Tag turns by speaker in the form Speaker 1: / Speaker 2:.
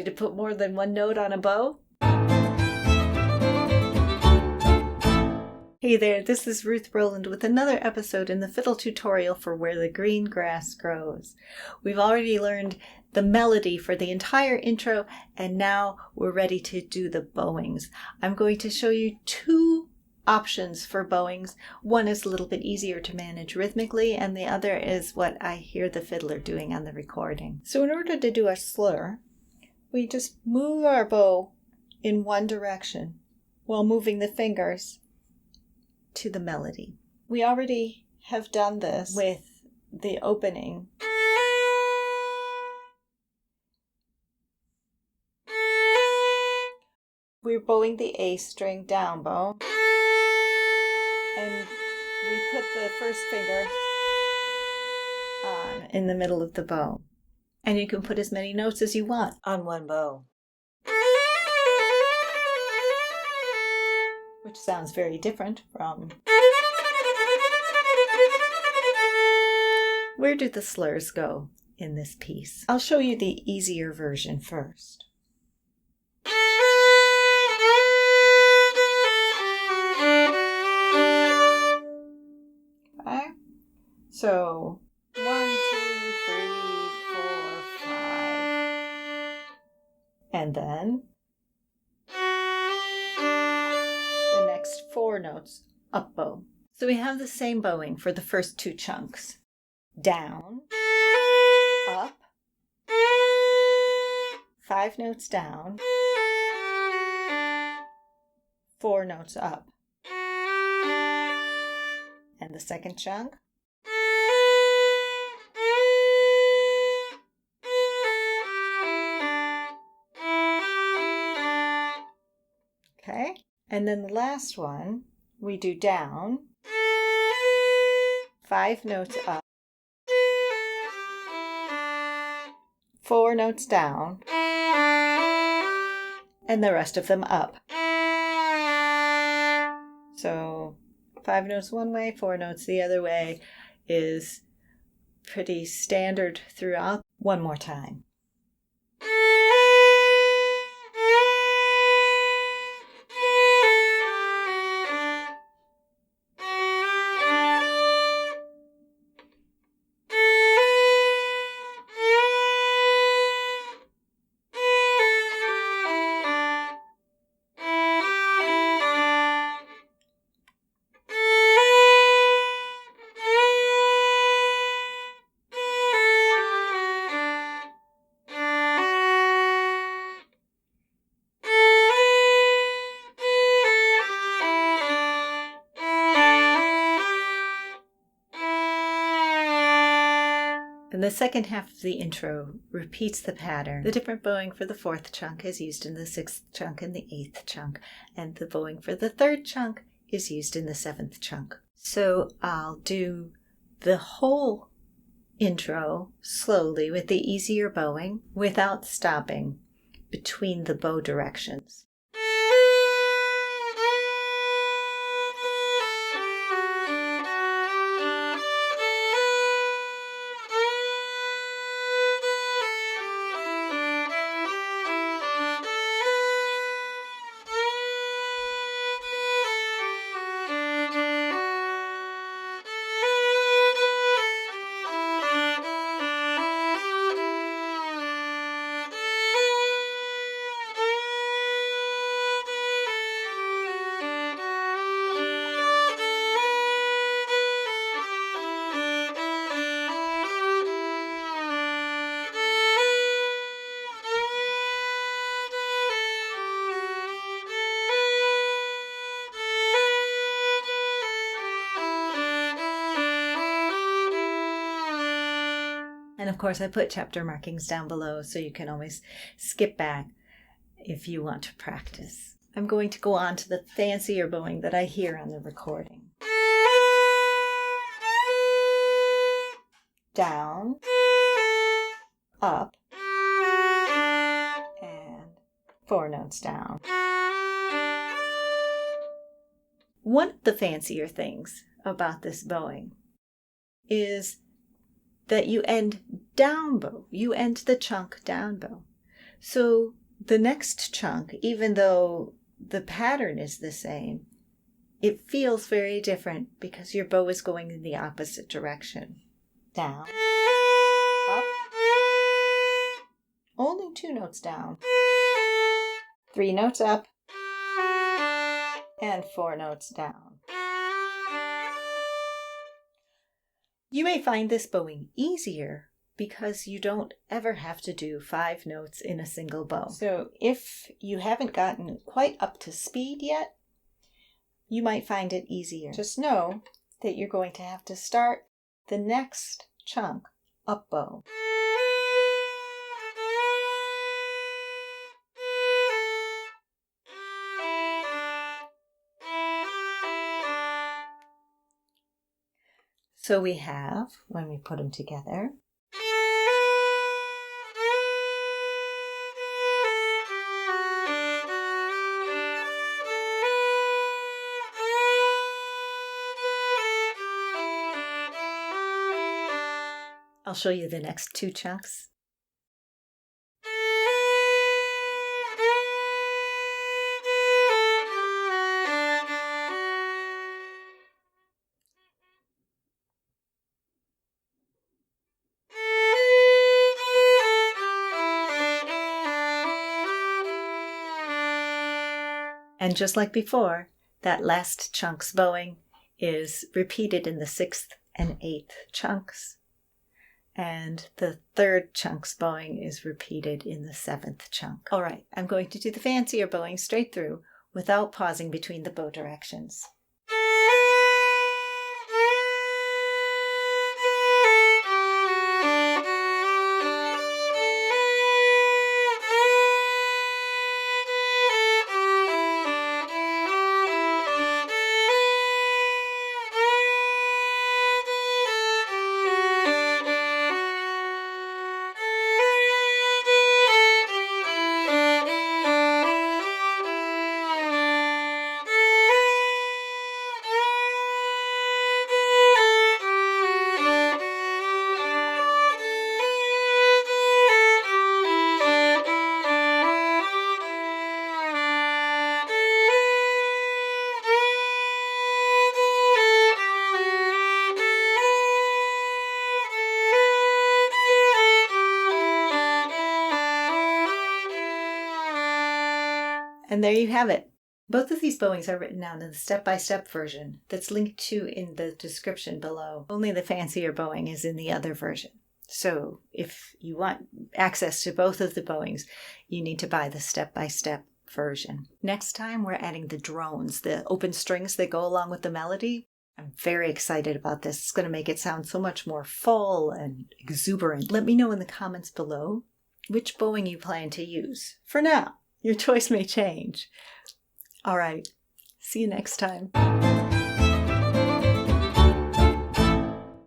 Speaker 1: Ready to put more than one note on a bow? Hey there, this is Ruth Rowland with another episode in the fiddle tutorial for Where the Green Grass Grows. We've already learned the melody for the entire intro, and now we're ready to do the bowings. I'm going to show you two options for bowings. One is a little bit easier to manage rhythmically, and the other is what I hear the fiddler doing on the recording. So in order to do a slur, we just move our bow in one direction while moving the fingers to the melody. We already have done this with the opening. We're bowing the A string down bow, and we put the first finger on in the middle of the bow. And you can put as many notes as you want on one bow, which sounds very different from... Where do the slurs go in this piece? I'll show you the easier version first. Okay, so 1, 2, 3, 4, 5, and then the next 4 notes up bow. So we have the same bowing for the first 2 chunks. Down, up, 5 notes down, 4 notes up. And the second chunk. Okay, and then the last one, we do down, 5 notes up, 4 notes down, and the rest of them up. So 5 notes one way, 4 notes the other way is pretty standard throughout. One more time. And the second half of the intro repeats the pattern. The different bowing for the 4th chunk is used in the 6th chunk and the 8th chunk, and the bowing for the 3rd chunk is used in the 7th chunk. So I'll do the whole intro slowly with the easier bowing without stopping between the bow directions. And of course, I put chapter markings down below, so you can always skip back if you want to practice. I'm going to go on to the fancier bowing that I hear on the recording. Down, up, and 4 notes down. One of the fancier things about this bowing is that you end down bow. You end the chunk down bow. So the next chunk, even though the pattern is the same, it feels very different because your bow is going in the opposite direction. Down, up, only 2 notes down, 3 notes up, and 4 notes down. You may find this bowing easier because you don't ever have to do 5 notes in a single bow. So if you haven't gotten quite up to speed yet, you might find it easier. Just know that you're going to have to start the next chunk up bow. So we have, when we put them together, I'll show you the next 2 chunks. And just like before, that last chunk's bowing is repeated in the 6th and 8th chunks. And the 3rd chunk's bowing is repeated in the 7th chunk. All right, I'm going to do the fancier bowing straight through without pausing between the bow directions. And there you have it. Both of these bowings are written down in the step-by-step version that's linked to in the description below. Only the fancier bowing is in the other version. So if you want access to both of the bowings, you need to buy the step-by-step version. Next time we're adding the drones, the open strings that go along with the melody. I'm very excited about this. It's going to make it sound so much more full and exuberant. Let me know in the comments below which bowing you plan to use. For now, your choice may change. All right, see you next time.